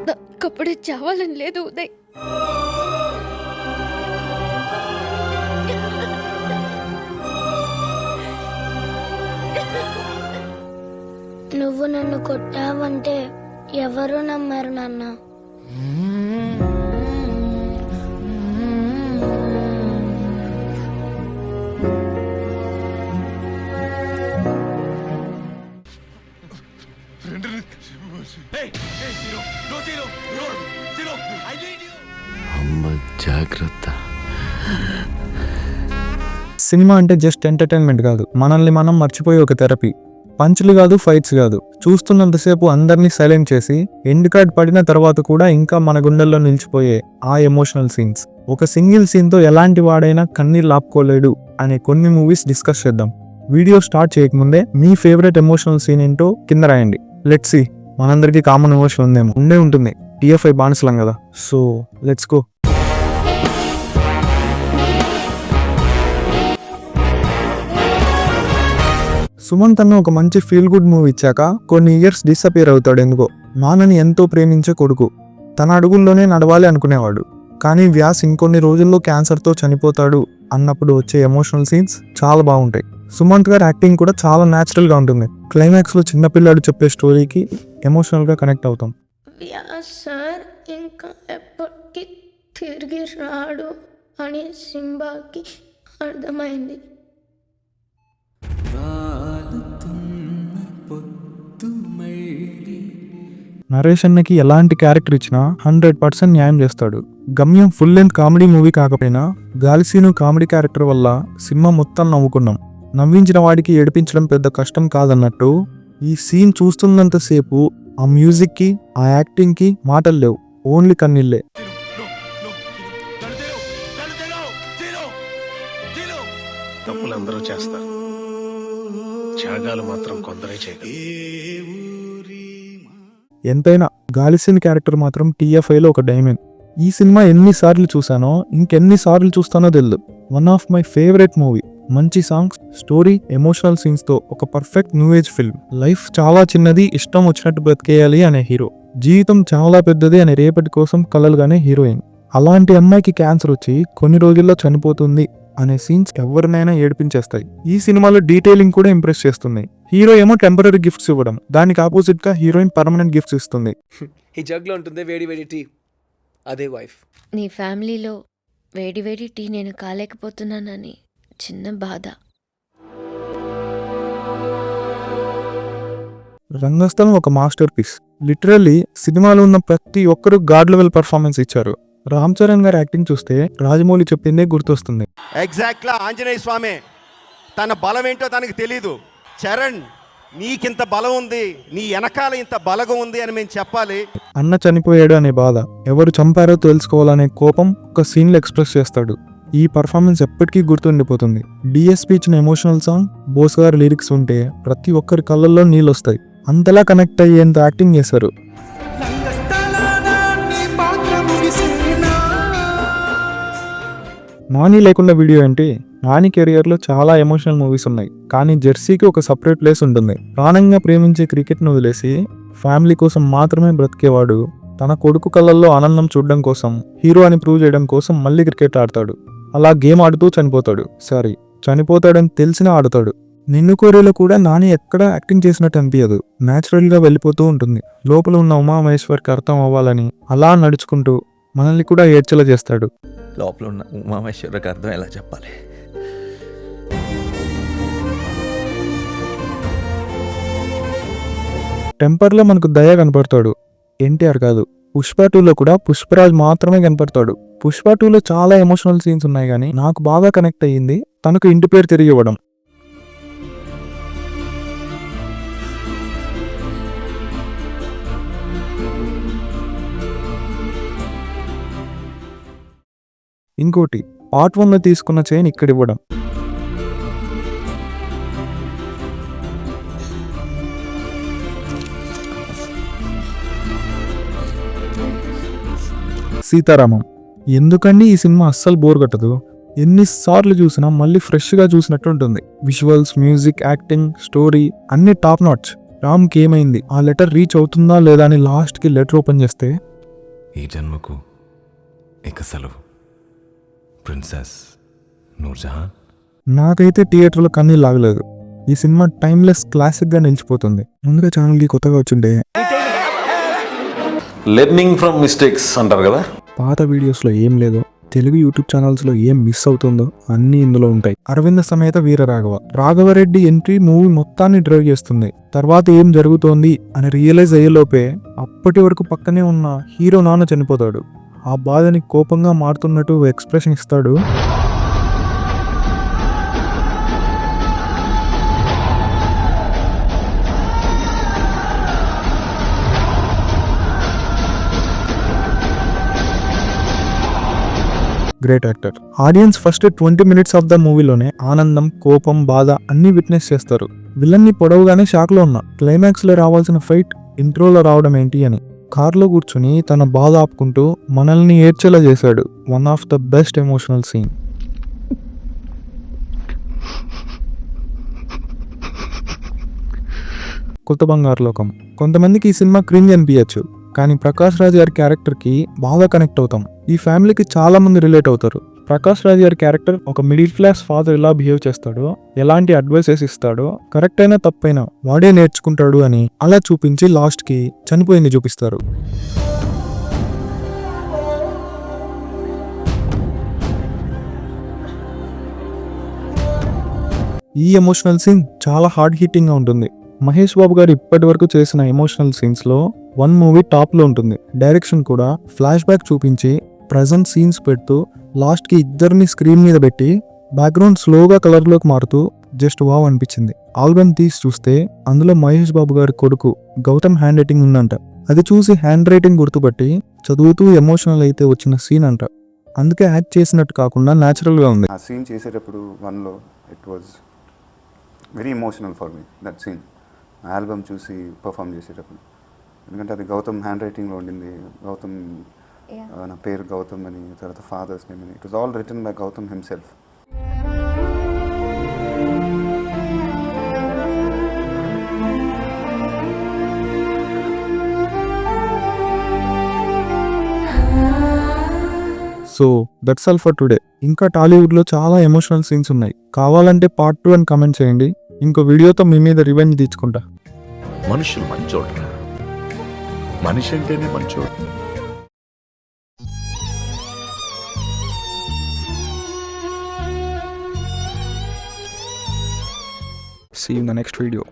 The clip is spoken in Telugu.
నాకప్పుడే చావాలని లేదు ఉదయ్. నువ్వు నన్ను కొట్టావంటే ఎవరు నమ్మరు నాన్న. జాగ్రత్త. సినిమా అంటే జస్ట్ ఎంటర్టైన్మెంట్ కాదు, మనల్ని మనం మర్చిపోయే ఒక థెరపీ. పంచులు కాదు, ఫైట్స్ కాదు, చూస్తున్నంతసేపు అందరినీ సైలెంట్ చేసి ఎండ్ కార్డ్ పడిన తర్వాత కూడా ఇంకా మన గుండెల్లో నిలిచిపోయే ఆ ఎమోషనల్ సీన్స్. ఒక సింగిల్ సీన్తో ఎలాంటి వాడైనా కన్నీళ్ళు ఆపుకోలేడు అనే కొన్ని మూవీస్ డిస్కస్ చేద్దాం. వీడియో స్టార్ట్ చేయకముందే మీ ఫేవరెట్ ఎమోషనల్ సీన్ ఏంటో కింద రాయండి. Let's see. మనందరికీ కామన్ ఎమోషన్ ఉందేమో, ఉండే ఉంటుంది. TFI బానిసలం కదా, సో లెట్స్ గో. సుమంత్ అన్న ఒక మంచి ఫీల్ గుడ్ మూవీ ఇచ్చాక కొన్ని ఇయర్స్ డిసపియర్ అవుతాడు ఎందుకో. నాన్నని ఎంతో ప్రేమించే కొడుకు, తన అడుగుల్లోనే నడవాలి అనుకునేవాడు. కానీ వ్యాస్ ఇంకొన్ని రోజుల్లో క్యాన్సర్తో చనిపోతాడు అన్నప్పుడు వచ్చే ఎమోషనల్ సీన్స్ చాలా బాగుంటాయి. సుమంత్ గారి యాక్టింగ్ కూడా చాలా న్యాచురల్గా ఉంటుంది. క్లైమాక్స్లో చిన్నపిల్లాడు చెప్పే స్టోరీకి ఎమోషనల్గా కనెక్ట్ అవుతాం. వ్యాస్ సార్ ఇంకా ఎప్పటికీ తిరిగి రాడు అని సింబాకి అర్థమైంది. నరేష్ అన్నకి ఎలాంటి క్యారెక్టర్ ఇచ్చినా 100% న్యాయం చేస్తాడు. గమ్యం ఫుల్ లెంత్ కామెడీ మూవీ కాకపోయినా గాలిసీను కామెడీ క్యారెక్టర్ వల్ల సినిమా మొత్తం నవ్వుకున్నాం. నవ్వించిన వాడికి ఏడిపించడం పెద్ద కష్టం కాదన్నట్టు ఈ సీన్ చూస్తున్నంతసేపు ఆ మ్యూజిక్కి, ఆ యాక్టింగ్కి మాటలు లేవు, ఓన్లీ కన్నీళ్ళే. తప్పులందరూ చేస్తారు, త్యాగాలు మాత్రం కొందరే చేయగలరు. ఎంతైనా గాలిసీన్ క్యారెక్టర్ మాత్రం TFIలో ఒక డైమండ్. ఈ సినిమా ఎన్నిసార్లు చూసానో ఇంకెన్నిసార్లు చూస్తానో తెలియదు. One of my favourite movie. మంచి సాంగ్స్, స్టోరీ, ఎమోషనల్ సీన్స్తో ఒక perfect new age film. Life చాలా చిన్నది, ఇష్టం వచ్చినట్టు బ్రతికేయాలి అనే హీరో, జీవితం చాలా పెద్దది అనే రేపటి కోసం కలలుగానే హీరోయిన్. అలాంటి అమ్మాయికి క్యాన్సర్ వచ్చి కొన్ని రోజుల్లో చనిపోతుంది అనే సీన్స్ ఎవరినైనా ఏడిపించేస్తాయి. ఈ సినిమాలో డీటెయిలింగ్ కూడా ఇంప్రెస్ చేస్తుంది. హీరో ఏమో టెంపరీ గిఫ్ట్స్ ఇవ్వడం, దానికి ఆపోజిట్ గా హీరోయిన్ పర్మనెంట్ గిఫ్ట్స్ ఇస్తుంది. ఈ జగ్లో ఉంటుంది వేడి వేడి టీ, అదే వైఫ్. నీ ఫ్యామిలీలో వేడి వేడి టీ నేను కాలేకపోతున్నానని చిన్న బాధ. రంగస్థలం ఒక మాస్టర్ పీస్. లిటరల్లీ సినిమాలో ఉన్న ప్రతి ఒక్కరు గాడ్ లెవెల్ పర్ఫార్మెన్స్ ఇచ్చారు. రామ్ చరణ్ గారి యాక్టింగ్ చూస్తే రాజమౌళి చెప్పిందే గుర్తొస్తుంది. ఎగ్జాక్ట్లా ఆంజనేయ స్వామి తన బలం ఏంటో తనకు తెలీదు. చరణ్, నీకింత బలం ఉంది, నీ వెనకాల ఇంత బలగం ఉంది అని మేము చెప్పాలి. అన్న చనిపోయాడు అనే బాధ, ఎవరు చంపారో తెలుసుకోవాలనే కోపం ఒక సీన్లో ఎక్స్ప్రెస్ చేస్తాడు. ఈ పర్ఫార్మెన్స్ ఎప్పటికీ గుర్తుండిపోతుంది. DSP ఇచ్చిన ఎమోషనల్ సాంగ్, బోస్ గారి లిరిక్స్ ఉంటే ప్రతి ఒక్కరి కళ్ళల్లో నీళ్ళు వస్తాయి. అంతలా కనెక్ట్ అయ్యేంత యాక్టింగ్ చేశారు. నాని లేకుండా వీడియో ఏంటి? నాని కెరియర్లో చాలా ఎమోషనల్ మూవీస్ ఉన్నాయి, కానీ జెర్సీకి ఒక సపరేట్ ప్లేస్ ఉంటుంది. ప్రాణంగా ప్రేమించే క్రికెట్ను వదిలేసి ఫ్యామిలీ కోసం మాత్రమే బ్రతికేవాడు తన కొడుకు కళ్ళల్లో ఆనందం చూడడం కోసం, హీరో అని ప్రూవ్ చేయడం కోసం మళ్ళీ క్రికెట్ ఆడతాడు. అలా గేమ్ ఆడుతూ చనిపోతాడని తెలిసినా ఆడతాడు. నిన్ను కోరేలో కూడా నాని ఎక్కడా యాక్టింగ్ చేసినట్టు అనిపించదు. న్యాచురల్గా వెళ్ళిపోతూ ఉంటుంది. లోపల ఉన్న ఉమామహేశ్వర్కి అర్థం అవ్వాలని అలా నడుచుకుంటూ మనల్ని కూడా ఏడ్చేలా చేస్తాడు. లోపల ఉన్న ఉమామహేశ్వరికి అర్థం ఎలా చెప్పాలి? టెంపర్లో మనకు దయ కనపడతాడు, NTR కాదు. పుష్ప 2లో కూడా పుష్పరాజ్ మాత్రమే కనపడతాడు. పుష్ప 2లో చాలా ఎమోషనల్ సీన్స్ ఉన్నాయి, కానీ నాకు బాగా కనెక్ట్ అయ్యింది తనకు ఇంటి పేరు తిరిగి ఇవ్వడం. ఇంకోటి, పార్ట్ 1లో తీసుకున్న చైన్ ఇక్కడ ఇవ్వడం. సీతారామం. ఎందుకండి ఈ సినిమా అస్సలు బోర్ కట్టదు. ఎన్నిసార్లు చూసినా మళ్ళీ ఫ్రెష్గా చూసినట్టు ఉంటుంది. విజువల్స్, మ్యూజిక్, యాక్టింగ్, స్టోరీ అన్ని టాప్ నాచ్. రామ్కి ఏమైంది, ఆ లెటర్ రీచ్ అవుతుందా లేదా అని లాస్ట్కి లెటర్ ఓపెన్ చేస్తే ఈ జన్మకు ఇక సెలవు. ప్రిన్సెస్ నూర్జహాన్. నాకైతే థియేటర్లో కన్నీ లాగలేదు. ఈ సినిమా టైమ్లెస్ క్లాసిక్గా నిలిచిపోతుంది. ముందుగా ఛానల్కి కొత్తగా వచ్చిండే లెర్నింగ్ ఫ్రమ్ మిస్టేక్స్ అంటారు కదా. పాత వీడియోస్లో ఏం లేదో, తెలుగు యూట్యూబ్ ఛానల్స్లో ఏం మిస్ అవుతుందో అన్నీ ఇందులో ఉంటాయి. అరవింద సమేత వీరరాఘవ. రాఘవరెడ్డి ఎంట్రీ మూవీ మొత్తాన్ని డ్రైవ్ చేస్తుంది. తర్వాత ఏం జరుగుతోంది అని రియలైజ్ అయ్యేలోపే అప్పటి వరకు పక్కనే ఉన్న హీరో నాన్న చనిపోతాడు. ఆ బాధని కోపంగా మారుతున్నట్టు ఎక్స్ప్రెషన్ ఇస్తాడు. Great actor. Audience first 20 minutes of the మూవీలోనే ఆనందం, కోపం, బాధ అన్ని విట్నెస్ చేస్తారు. విలన్ని పొడవుగానే షాక్లో ఉన్నా క్లైమాక్స్ లో రావాల్సిన ఫైట్ ఇంట్రోలో రావడం ఏంటి అని కార్లో కూర్చుని తన బాధ ఆపుకుంటూ మనల్ని ఏడ్చేలా చేశాడు. One of the best emotional scene. Kotha Bangaru లోకం. కొంతమందికి ఈ సినిమా క్రింజ్ అనిపించచ్చు, కానీ ప్రకాష్ రాజ్ గారి క్యారెక్టర్కి బాగా కనెక్ట్ అవుతాం. ఈ ఫ్యామిలీకి చాలా మంది రిలేట్ అవుతారు. ప్రకాష్ రాజ్ గారి క్యారెక్టర్ ఒక మిడిల్ క్లాస్ ఫాదర్ ఎలా బిహేవ్ చేస్తాడో, ఎలాంటి అడ్వైసెస్ ఇస్తాడో, కరెక్ట్ అయినా తప్పైనా వాడే నేర్చుకుంటాడు అని అలా చూపించి లాస్ట్కి చనిపోయింది చూపిస్తారు. ఈ ఎమోషనల్ సీన్ చాలా హార్డ్ హిట్టింగ్గా ఉంటుంది. మహేష్ బాబు గారు ఇప్పటి వరకు చేసిన ఎమోషనల్ సీన్స్లో వన్ మూవీ టాప్లో ఉంటుంది. డైరెక్షన్ కూడా ఫ్లాష్ బ్యాక్ చూపించి ప్రజెంట్ సీన్స్ పెడుతూ లాస్ట్కి ఇద్దరిని స్క్రీన్ మీద పెట్టి బ్యాక్గ్రౌండ్ స్లోగా కలర్లోకి మారుతూ జస్ట్ వావ్ అనిపించింది. ఆల్బమ్ తీసి చూస్తే అందులో మహేష్ బాబు గారి కొడుకు గౌతమ్ హ్యాండ్ రైటింగ్ ఉందంట. అది చూసి హ్యాండ్ రైటింగ్ గుర్తుపట్టి చదువుతూ ఎమోషనల్ అయితే వచ్చిన సీన్ అంట. అందుకే యాక్ట్ చేసినట్టు కాకుండా న్యాచురల్గా ఉంది. ఆ సీన్ చేసేటప్పుడు వన్లో it was very emotional for me that scene. Album చూసి పర్ఫామ్ చేసేటప్పుడు, ఎందుకంటే అది గౌతమ్ హ్యాండ్ రైటింగ్లో ఉండింది. గౌతమ్ నా పేరు గౌతమ్ అని, తర్వాత ఫాదర్స్ నేమ్ అని, it was all written by Gautam himself. So that's all for today. ఇంకా టాలీవుడ్లో చాలా ఎమోషనల్ సీన్స్ ఉన్నాయి. కావాలంటే పార్ట్ 2 అని కమెంట్ చేయండి. ఇంకో వీడియోతో మీ మీద రివెంజ్ తీర్చుకుంటా. మనుషులు మంచోడ్రా. మనిషి అంటేనే మంచోడు. See you in the next video.